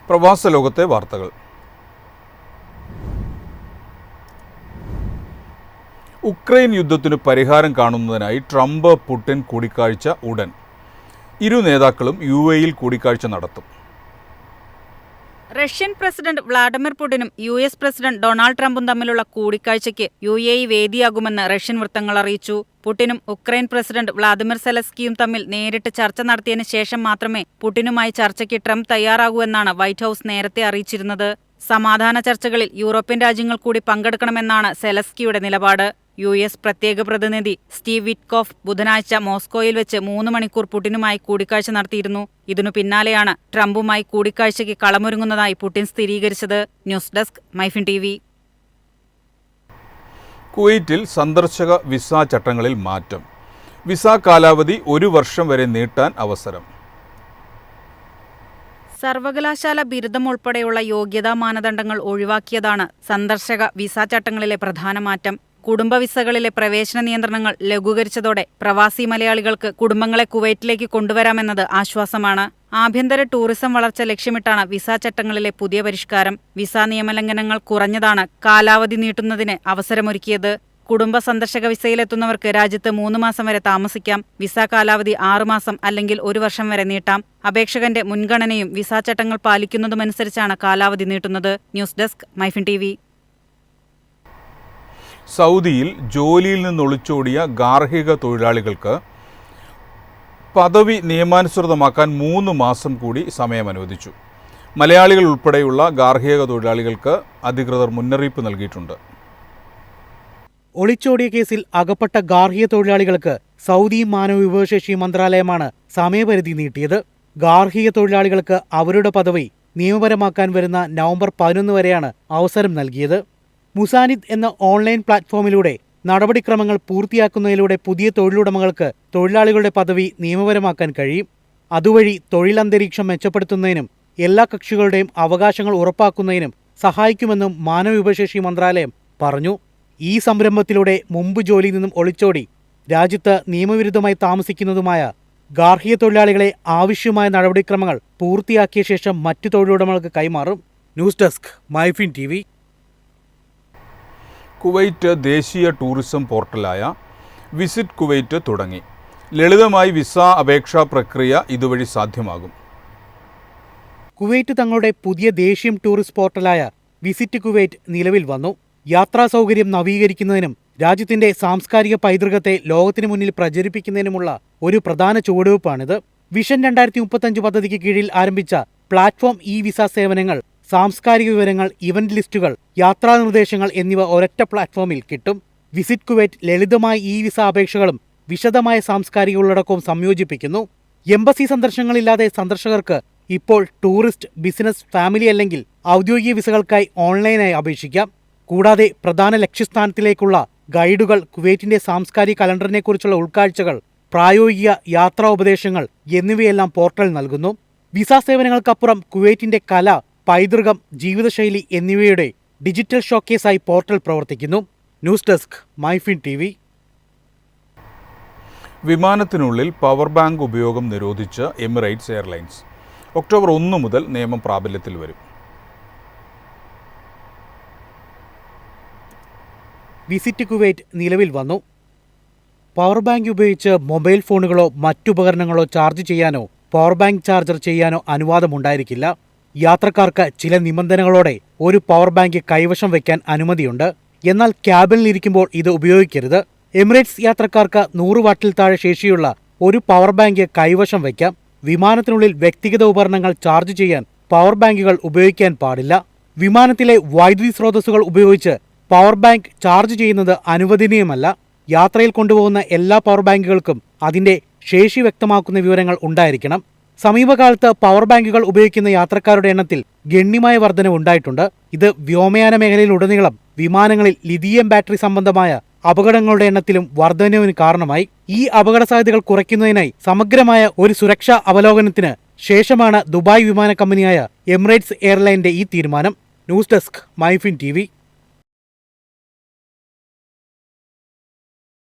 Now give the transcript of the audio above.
പ്രവാസ ലോകത്തെ വാർത്തകൾ. ഉക്രൈൻ യുദ്ധത്തിന് പരിഹാരം കാണുന്നതിനായി ട്രംപ് പുടിൻ കൂടിക്കാഴ്ച ഉടൻ. ഇരു നേതാക്കളും UAE-യിൽ കൂടിക്കാഴ്ച നടത്തും. റഷ്യൻ പ്രസിഡന്റ് വ്ളാഡിമിർ പുടിനും US പ്രസിഡന്റ് ഡൊണാൾഡ് ട്രംപും തമ്മിലുള്ള കൂടിക്കാഴ്ചയ്ക്ക് UAE വേദിയാകുമെന്ന് റഷ്യൻ വൃത്തങ്ങൾ അറിയിച്ചു. പുടിനും ഉക്രൈൻ പ്രസിഡന്റ് വ്ളാദിമിർ സെലൻസ്കിയും തമ്മിൽ നേരിട്ട് ചർച്ച നടത്തിയതിനു ശേഷം മാത്രമേ പുടിനുമായി ചർച്ചയ്ക്ക് ട്രംപ് തയ്യാറാകൂ എന്നാണ് വൈറ്റ് ഹൌസ് നേരത്തെ അറിയിച്ചിരുന്നത്. സമാധാന ചർച്ചകളിൽ യൂറോപ്യൻ രാജ്യങ്ങൾ കൂടി പങ്കെടുക്കണമെന്നാണ് സെലൻസ്കിയുടെ നിലപാട്. US പ്രത്യേക പ്രതിനിധി സ്റ്റീവ് വിറ്റ്കോഫ് ബുധനാഴ്ച മോസ്കോയിൽ വെച്ച് 3 മണിക്കൂർ പുടിനുമായി കൂടിക്കാഴ്ച നടത്തിയിരുന്നു. ഇതിനു പിന്നാലെയാണ് ട്രംപുമായി കൂടിക്കാഴ്ചയ്ക്ക് കളമൊരുങ്ങുന്നതായി പുടിൻ സ്ഥിരീകരിച്ചത്. News desk MyFin TV. കുവൈറ്റിൽ സന്ദർശക വിസ ചട്ടങ്ങളിൽ മാറ്റം. വിസ കാലാവധി 1 വർഷം വരെ നീട്ടാൻ അവസരം. സർവകലാശാല ബിരുദം ഉൾപ്പെടെയുള്ള യോഗ്യതാ മാനദണ്ഡങ്ങൾ ഒഴിവാക്കിയതാണ് സന്ദർശക വിസ ചട്ടങ്ങളിലെ പ്രധാന മാറ്റം. കുടുംബ വിസകളിലെ പ്രവേശന നിയന്ത്രണങ്ങൾ ലഘൂകരിച്ചതോടെ പ്രവാസി മലയാളികൾക്ക് കുടുംബങ്ങളെ കുവൈറ്റിലേക്ക് കൊണ്ടുവരാമെന്നത് ആശ്വാസമാണ്. ആഭ്യന്തര ടൂറിസം വളർച്ച ലക്ഷ്യമിട്ടാണ് വിസ ചട്ടങ്ങളിലെ പുതിയ പരിഷ്കാരം. വിസ നിയമലംഘനങ്ങൾ കുറഞ്ഞതാണ് കാലാവധി നീട്ടുന്നതിന് അവസരമൊരുക്കിയത്. കുടുംബ സന്ദർശക വിസയിലെത്തുന്നവർക്ക് രാജ്യത്ത് 3 മാസം വരെ താമസിക്കാം. വിസ കാലാവധി 6 മാസം അല്ലെങ്കിൽ 1 വർഷം വരെ നീട്ടാം. അപേക്ഷകന്റെ മുൻഗണനയും വിസ ചട്ടങ്ങൾ പാലിക്കുന്നതുമനുസരിച്ചാണ് കാലാവധി നീട്ടുന്നത്. News desk MyFin TV. സൗദിയിൽ ജോലിയിൽ നിന്നൊളിച്ചോടിയ ഗാർഹിക തൊഴിലാളികൾക്ക് പദവി നിയമാനുസൃതമാക്കാൻ 3 മാസം കൂടി സമയം അനുവദിച്ചു. മലയാളികൾ ഉൾപ്പെടെയുള്ള ഗാർഹിക തൊഴിലാളികൾക്ക് അധികൃതർ മുന്നറിയിപ്പ് നൽകിയിട്ടുണ്ട്. ഒളിച്ചോടിയ കേസിൽ അകപ്പെട്ട ഗാർഹിക തൊഴിലാളികൾക്ക് സൗദി മാനവവിഭവശേഷി മന്ത്രാലയമാണ് സമയപരിധി നീട്ടിയത്. ഗാർഹിക തൊഴിലാളികൾക്ക് അവരുടെ പദവി നിയമപരമാക്കാൻ വരുന്ന നവംബർ 11 വരെയാണ് അവസരം നൽകിയത്. മുസാനിദ് എന്ന ഓൺലൈൻ പ്ലാറ്റ്ഫോമിലൂടെ നടപടിക്രമങ്ങൾ പൂർത്തിയാക്കുന്നതിലൂടെ പുതിയ തൊഴിലുടമകൾക്ക് തൊഴിലാളികളുടെ പദവി നിയമപരമാക്കാൻ കഴിയും. അതുവഴി തൊഴിലന്തരീക്ഷം മെച്ചപ്പെടുത്തുന്നതിനും എല്ലാ കക്ഷികളുടെയും അവകാശങ്ങൾ ഉറപ്പാക്കുന്നതിനും സഹായിക്കുമെന്നും മാനവവിഭവശേഷി മന്ത്രാലയം പറഞ്ഞു. ഈ സംരംഭത്തിലൂടെ മുമ്പ് ജോലിയിൽ നിന്നും ഒളിച്ചോടി രാജ്യത്ത് നിയമവിരുദ്ധമായി താമസിക്കുന്നതുമായ ഗാർഹിക തൊഴിലാളികളെ ആവശ്യമായ നടപടിക്രമങ്ങൾ പൂർത്തിയാക്കിയ ശേഷം മറ്റു തൊഴിലുടമകൾക്ക് കൈമാറും. News desk MyFin TV. Kuwait ദേശീയ ടൂറിസം പോർട്ടലായ വിസിറ്റ് കുവൈറ്റ് തുടങ്ങി. ലളിതമായി വിസ അപേക്ഷാ പ്രക്രിയ ഇതുവഴി സാധ്യമാകും. കുവൈറ്റ് തങ്ങളുടെ പുതിയ ദേശീയ ടൂറിസ്റ്റ് പോർട്ടലായ വിസിറ്റ് കുവൈറ്റ് നിലവിൽ വന്നു. യാത്രാ സൗകര്യം നവീകരിക്കുന്നതിനും രാജ്യത്തിന്റെ സാംസ്കാരിക പൈതൃകത്തെ ലോകത്തിനു മുന്നിൽ പ്രചരിപ്പിക്കുന്നതിനുമുള്ള ഒരു പ്രധാന ചുവടുവയ്പ്പാണിത്. വിഷൻ 2035 പദ്ധതിക്ക് കീഴിൽ ആരംഭിച്ച പ്ലാറ്റ്ഫോം വിസ സേവനങ്ങൾ, സാംസ്കാരിക വിവരങ്ങൾ, ഇവന്റ് ലിസ്റ്റുകൾ, യാത്രാ നിർദ്ദേശങ്ങൾ എന്നിവ ഒരൊറ്റ പ്ലാറ്റ്ഫോമിൽ കിട്ടും. വിസിറ്റ് കുവൈറ്റ് ലളിതമായ വിസ അപേക്ഷകളും വിശദമായ സാംസ്കാരിക ഉള്ളടക്കവും സംയോജിപ്പിക്കുന്നു. എംബസി സന്ദർശനങ്ങളില്ലാതെ സന്ദർശകർക്ക് ഇപ്പോൾ ടൂറിസ്റ്റ്, ബിസിനസ്, ഫാമിലി അല്ലെങ്കിൽ ഔദ്യോഗിക വിസകൾക്കായി ഓൺലൈനായി അപേക്ഷിക്കാം. കൂടാതെ പ്രധാന ലക്ഷ്യസ്ഥാനത്തിലേക്കുള്ള ഗൈഡുകൾ, കുവൈറ്റിന്റെ സാംസ്കാരിക കലണ്ടറിനെക്കുറിച്ചുള്ള ഉൾക്കാഴ്ചകൾ, പ്രായോഗിക യാത്രാ ഉപദേശങ്ങൾ എന്നിവയെല്ലാം പോർട്ടൽ നൽകുന്നു. വിസ സേവനങ്ങൾക്കപ്പുറം കുവൈറ്റിന്റെ കല, പൈതൃകം, ജീവിതശൈലി എന്നിവയുടെ ഡിജിറ്റൽ ഷോക്കേസായി പോർട്ടൽ പ്രവർത്തിക്കുന്നു. News desk MyFin TV. വിമാനത്തിനുള്ളിൽ പവർ ബാങ്ക് ഉപയോഗം നിരോധിച്ച് എമിറേറ്റ്സ് എയർലൈൻസ്. ഒക്ടോബർ 1 മുതൽ നിയമം പ്രാബല്യത്തിൽ വരും. വിസിറ്റ് കുവൈറ്റ് നിലവിൽ വന്നു. പവർ ബാങ്ക് ഉപയോഗിച്ച് മൊബൈൽ ഫോണുകളോ മറ്റുപകരണങ്ങളോ ചാർജ് ചെയ്യാനോ പവർ ബാങ്ക് ചാർജർ ചെയ്യാനോ അനുവാദമുണ്ടായിരിക്കില്ല. യാത്രക്കാർക്ക് ചില നിബന്ധനകളോടെ ഒരു പവർ ബാങ്ക് കൈവശം വയ്ക്കാൻ അനുമതിയുണ്ട്. എന്നാൽ ക്യാബിനിലിരിക്കുമ്പോൾ ഇത് ഉപയോഗിക്കരുത്. എമിറേറ്റ്സ് യാത്രക്കാർക്ക് 100 വാട്ടിൽ താഴെ ശേഷിയുള്ള ഒരു പവർ ബാങ്ക് കൈവശം വയ്ക്കാം. വിമാനത്തിനുള്ളിൽ വ്യക്തിഗത ഉപകരണങ്ങൾ ചാർജ് ചെയ്യാൻ പവർ ബാങ്കുകൾ ഉപയോഗിക്കാൻ പാടില്ല. വിമാനത്തിലെ വൈദ്യുതി സ്രോതസ്സുകൾ ഉപയോഗിച്ച് പവർ ബാങ്ക് ചാർജ് ചെയ്യുന്നത് അനുവദനീയമല്ല. യാത്രയിൽ കൊണ്ടുപോകുന്ന എല്ലാ പവർ ബാങ്കുകൾക്കും അതിന്റെ ശേഷി വ്യക്തമാക്കുന്ന വിവരങ്ങൾ ഉണ്ടായിരിക്കണം. സമീപകാലത്ത് പവർ ബാങ്കുകൾ ഉപയോഗിക്കുന്ന യാത്രക്കാരുടെ എണ്ണത്തിൽ ഗണ്യമായ വർധനവുണ്ടായിട്ടുണ്ട്. ഇത് വ്യോമയാന മേഖലയിലുടനീളം വിമാനങ്ങളിൽ ലിഥിയം ബാറ്ററി സംബന്ധമായ അപകടങ്ങളുടെ എണ്ണത്തിലും വർധനവിന് കാരണമായി. ഈ അപകട സാധ്യതകൾ കുറയ്ക്കുന്നതിനായി സമഗ്രമായ ഒരു സുരക്ഷാ അവലോകനത്തിന് ശേഷമാണ് ദുബായ് വിമാന കമ്പനിയായ എമിറേറ്റ്സ് എയർലൈനിന്റെ ഈ തീരുമാനം. News desk MyFin TV.